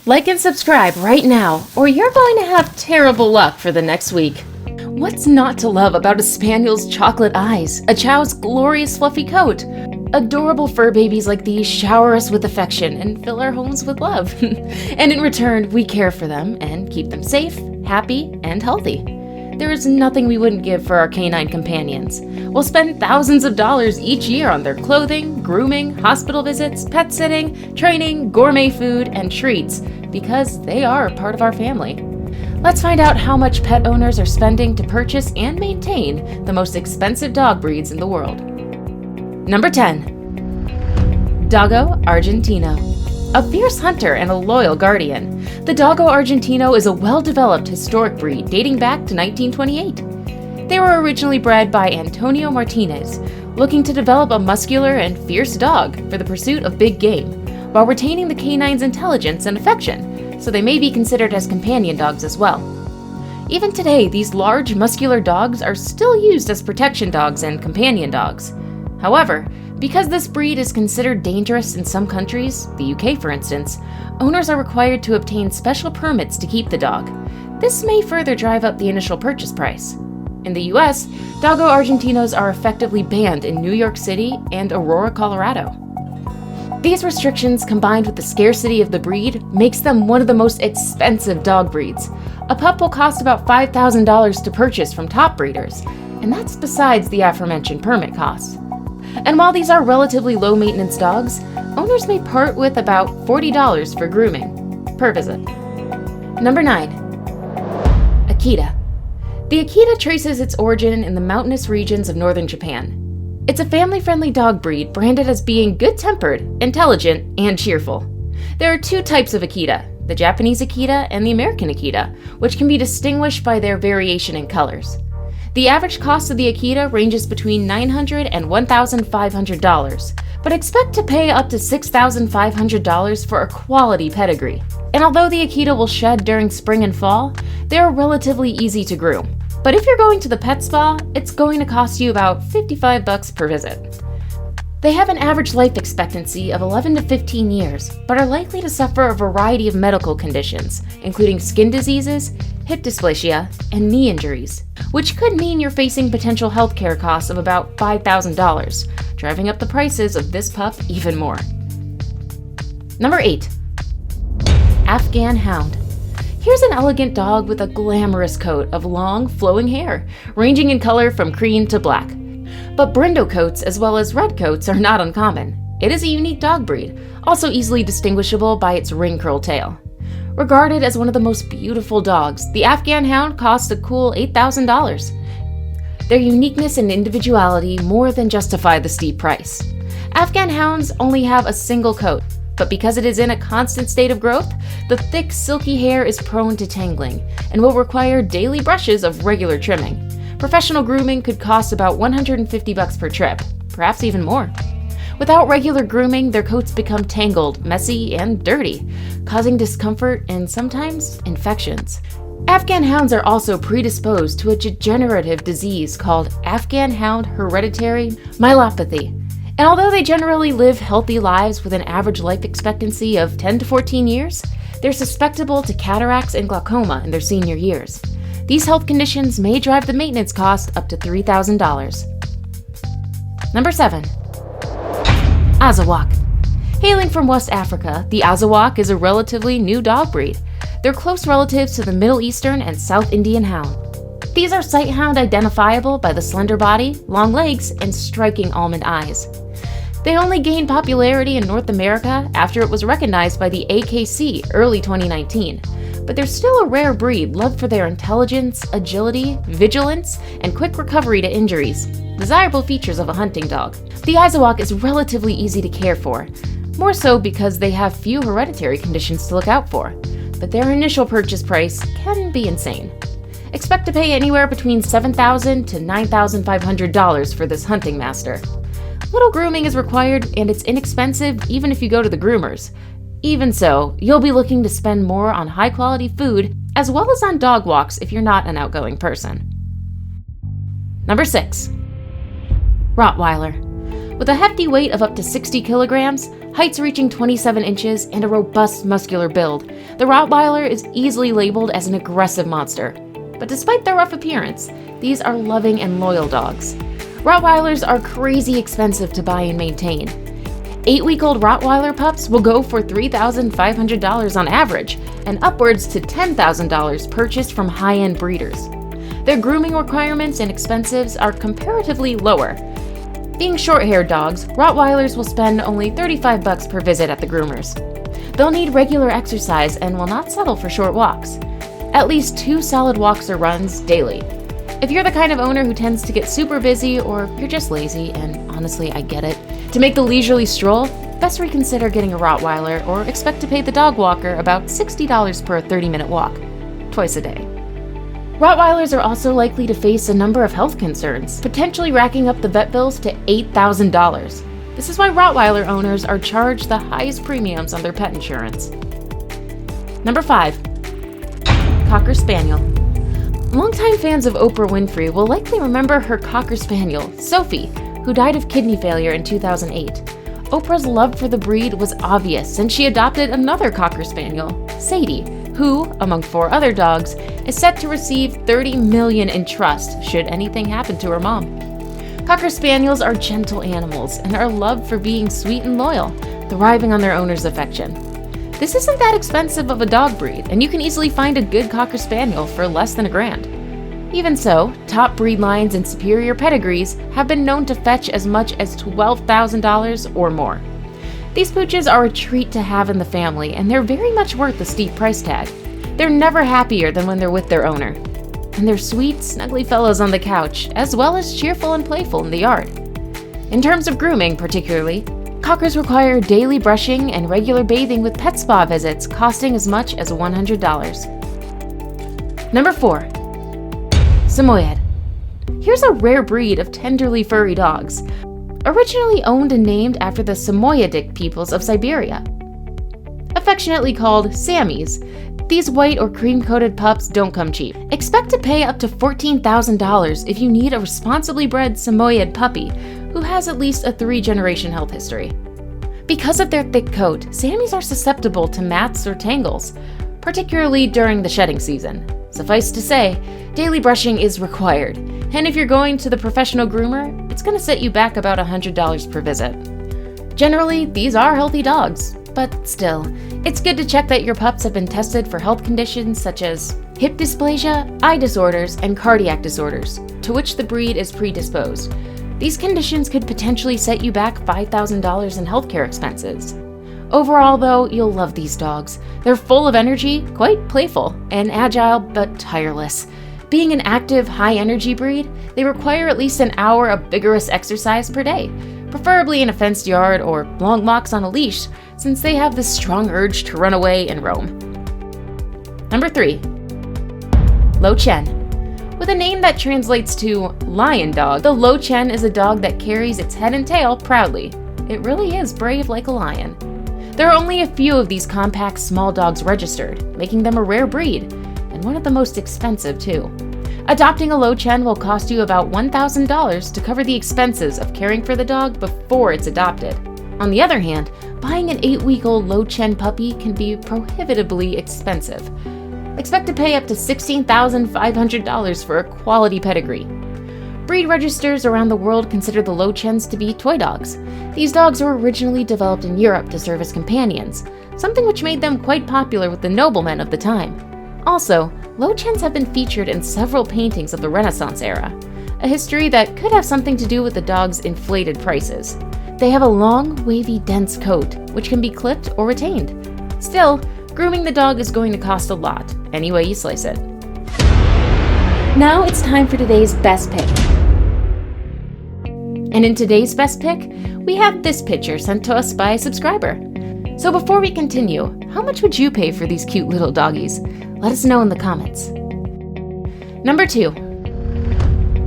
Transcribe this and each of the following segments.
Like and subscribe right now, or you're going to have terrible luck for the next week. What's not to love about a Spaniel's chocolate eyes, a Chow's glorious fluffy coat? Adorable fur babies like these shower us with affection and fill our homes with love. And in return, we care for them and keep them safe, happy, and healthy. There is nothing we wouldn't give for our canine companions. We'll spend thousands of dollars each year on their clothing, grooming, hospital visits, pet sitting, training, gourmet food, and treats because they are a part of our family. Let's find out how much pet owners are spending to purchase and maintain the most expensive dog breeds in the world. Number 10. Doggo Argentino. A fierce hunter and a loyal guardian, the Doggo Argentino is a well-developed historic breed dating back to 1928. They were originally bred by Antonio Martinez, looking to develop a muscular and fierce dog for the pursuit of big game, while retaining the canine's intelligence and affection, so they may be considered as companion dogs as well. Even today, these large, muscular dogs are still used as protection dogs and companion dogs. However, because this breed is considered dangerous in some countries, the UK for instance, owners are required to obtain special permits to keep the dog. This may further drive up the initial purchase price. In the US, Doggo Argentinos are effectively banned in New York City and Aurora, Colorado. These restrictions, combined with the scarcity of the breed, makes them one of the most expensive dog breeds. A pup will cost about $5,000 to purchase from top breeders, and that's besides the aforementioned permit costs. And while these are relatively low-maintenance dogs, owners may part with about $40 for grooming per visit. Number 9. Akita. The Akita traces its origin in the mountainous regions of northern Japan. It's a family-friendly dog breed branded as being good-tempered, intelligent, and cheerful. There are two types of Akita, the Japanese Akita and the American Akita, which can be distinguished by their variation in colors. The average cost of the Akita ranges between $900 and $1,500, but expect to pay up to $6,500 for a quality pedigree. And although the Akita will shed during spring and fall, they are relatively easy to groom. But if you're going to the pet spa, it's going to cost you about $55 per visit. They have an average life expectancy of 11 to 15 years, but are likely to suffer a variety of medical conditions, including skin diseases, hip dysplasia, and knee injuries, which could mean you're facing potential healthcare costs of about $5,000, driving up the prices of this pup even more. Number 8. Afghan Hound. Here's an elegant dog with a glamorous coat of long, flowing hair, ranging in color from cream to black. But brindle coats as well as red coats are not uncommon. It is a unique dog breed, also easily distinguishable by its ring curl tail. Regarded as one of the most beautiful dogs, the Afghan Hound costs a cool $8,000. Their uniqueness and individuality more than justify the steep price. Afghan Hounds only have a single coat, but because it is in a constant state of growth, the thick, silky hair is prone to tangling and will require daily brushes of regular trimming. Professional grooming could cost about $150 per trip, perhaps even more. Without regular grooming, their coats become tangled, messy, and dirty, causing discomfort and sometimes infections. Afghan Hounds are also predisposed to a degenerative disease called Afghan Hound hereditary myelopathy. And although they generally live healthy lives with an average life expectancy of 10 to 14 years, they're susceptible to cataracts and glaucoma in their senior years. These health conditions may drive the maintenance cost up to $3,000. Number 7. Azawak. Hailing from West Africa, the Azawak is a relatively new dog breed. They're close relatives to the Middle Eastern and South Indian Hound. These are sight hound identifiable by the slender body, long legs, and striking almond eyes. They only gained popularity in North America after it was recognized by the AKC early 2019, but they're still a rare breed loved for their intelligence, agility, vigilance, and quick recovery to injuries, desirable features of a hunting dog. The Azawak is relatively easy to care for, more so because they have few hereditary conditions to look out for, but their initial purchase price can be insane. Expect to pay anywhere between $7,000 to $9,500 for this hunting master. Little grooming is required, and it's inexpensive even if you go to the groomers. Even so, you'll be looking to spend more on high-quality food as well as on dog walks if you're not an outgoing person. Number 6. Rottweiler. With a hefty weight of up to 60 kilograms, Heights reaching 27 inches and a robust muscular build, the Rottweiler is easily labeled as an aggressive monster. But despite their rough appearance, these are loving and loyal dogs. Rottweilers are crazy expensive to buy and maintain. 8-week-old Rottweiler pups will go for $3,500 on average, and upwards to $10,000 purchased from high-end breeders. Their grooming requirements and expenses are comparatively lower. Being short-haired dogs, Rottweilers will spend only $35 per visit at the groomers. They'll need regular exercise and will not settle for short walks. At least 2 solid walks or runs daily. If you're the kind of owner who tends to get super busy, or you're just lazy, and honestly, I get it, to make the leisurely stroll, best reconsider getting a Rottweiler or expect to pay the dog walker about $60 per 30-minute walk, twice a day. Rottweilers are also likely to face a number of health concerns, potentially racking up the vet bills to $8,000. This is why Rottweiler owners are charged the highest premiums on their pet insurance. Number 5. Cocker Spaniel. Longtime fans of Oprah Winfrey will likely remember her Cocker Spaniel, Sophie, who died of kidney failure in 2008. Oprah's love for the breed was obvious, and she adopted another Cocker Spaniel, Sadie, who, among 4 other dogs, is set to receive $30 million in trust should anything happen to her mom. Cocker Spaniels are gentle animals and are loved for being sweet and loyal, thriving on their owner's affection. This isn't that expensive of a dog breed, and you can easily find a good Cocker Spaniel for less than $1,000. Even so, top breed lines and superior pedigrees have been known to fetch as much as $12,000 or more. These pooches are a treat to have in the family, and they're very much worth the steep price tag. They're never happier than when they're with their owner. And they're sweet, snuggly fellows on the couch, as well as cheerful and playful in the yard. In terms of grooming, particularly, Cockers require daily brushing and regular bathing with pet spa visits costing as much as $100. Number 4. Samoyed. Here's a rare breed of tenderly furry dogs, originally owned and named after the Samoyedic peoples of Siberia. Affectionately called Sammies, these white or cream-coated pups don't come cheap. Expect to pay up to $14,000 if you need a responsibly bred Samoyed puppy who has at least a 3-generation health history. Because of their thick coat, Sammies are susceptible to mats or tangles, particularly during the shedding season. Suffice to say, daily brushing is required, and if you're going to the professional groomer, it's going to set you back about $100 per visit. Generally, these are healthy dogs, but still, it's good to check that your pups have been tested for health conditions such as hip dysplasia, eye disorders, and cardiac disorders, to which the breed is predisposed. These conditions could potentially set you back $5,000 in healthcare expenses. Overall, though, you'll love these dogs. They're full of energy, quite playful, and agile but tireless. Being an active, high-energy breed, they require at least an hour of vigorous exercise per day, preferably in a fenced yard or long walks on a leash, since they have this strong urge to run away and roam. Number 3. Löwchen. With a name that translates to lion dog, the Löwchen is a dog that carries its head and tail proudly. It really is brave like a lion. There are only a few of these compact small dogs registered, making them a rare breed, and one of the most expensive too. Adopting a Löwchen will cost you about $1,000 to cover the expenses of caring for the dog before it's adopted. On the other hand, buying an 8-week-old Löwchen puppy can be prohibitively expensive. Expect to pay up to $16,500 for a quality pedigree. Breed registers around the world consider the Löwchens to be toy dogs. These dogs were originally developed in Europe to serve as companions, something which made them quite popular with the noblemen of the time. Also, Löwchens have been featured in several paintings of the Renaissance era, a history that could have something to do with the dog's inflated prices. They have a long, wavy, dense coat, which can be clipped or retained. Still, grooming the dog is going to cost a lot, any way you slice it. Now it's time for today's best pick. And in today's best pick, we have this picture sent to us by a subscriber. So before we continue, how much would you pay for these cute little doggies? Let us know in the comments. Number 2.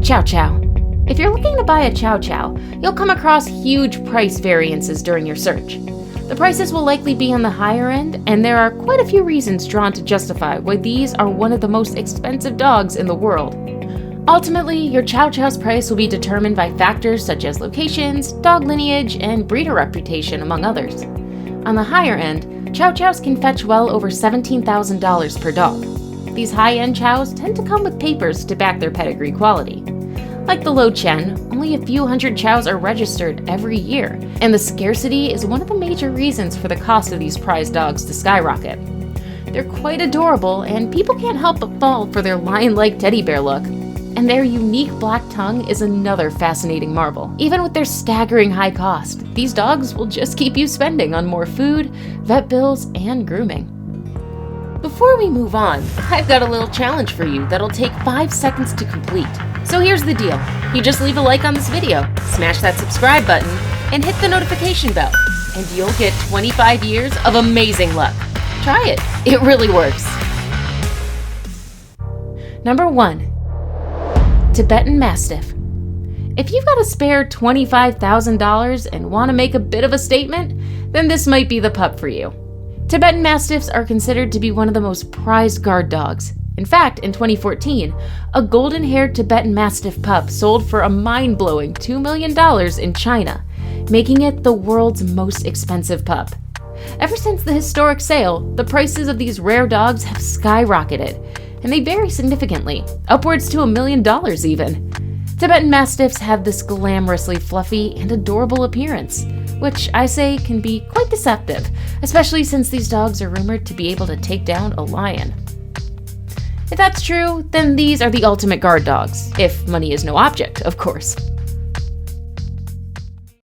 Chow Chow. If you're looking to buy a Chow Chow, you'll come across huge price variances during your search. The prices will likely be on the higher end, and there are quite a few reasons drawn to justify why these are one of the most expensive dogs in the world. Ultimately, your Chow Chow's price will be determined by factors such as locations, dog lineage, and breeder reputation, among others. On the higher end, Chow Chows can fetch well over $17,000 per dog. These high-end Chows tend to come with papers to back their pedigree quality. Like the Löwchen, only a few hundred Chows are registered every year, and the scarcity is one of the major reasons for the cost of these prize dogs to skyrocket. They're quite adorable, and people can't help but fall for their lion-like teddy bear look. And their unique black tongue is another fascinating marvel. Even with their staggering high cost, these dogs will just keep you spending on more food, vet bills, and grooming. Before we move on, I've got a little challenge for you that'll take 5 seconds to complete. So here's the deal. You just leave a like on this video, smash that subscribe button, and hit the notification bell, and you'll get 25 years of amazing luck. Try it. It really works. Number 1. Tibetan Mastiff. If you've got a spare $25,000 and want to make a bit of a statement, then this might be the pup for you. Tibetan Mastiffs are considered to be one of the most prized guard dogs. In fact, in 2014, a golden-haired Tibetan Mastiff pup sold for a mind-blowing $2 million in China, making it the world's most expensive pup. Ever since the historic sale, the prices of these rare dogs have skyrocketed, and they vary significantly, upwards to $1 million even. Tibetan Mastiffs have this glamorously fluffy and adorable appearance, which I say can be quite deceptive, especially since these dogs are rumored to be able to take down a lion. If that's true, then these are the ultimate guard dogs, if money is no object, of course.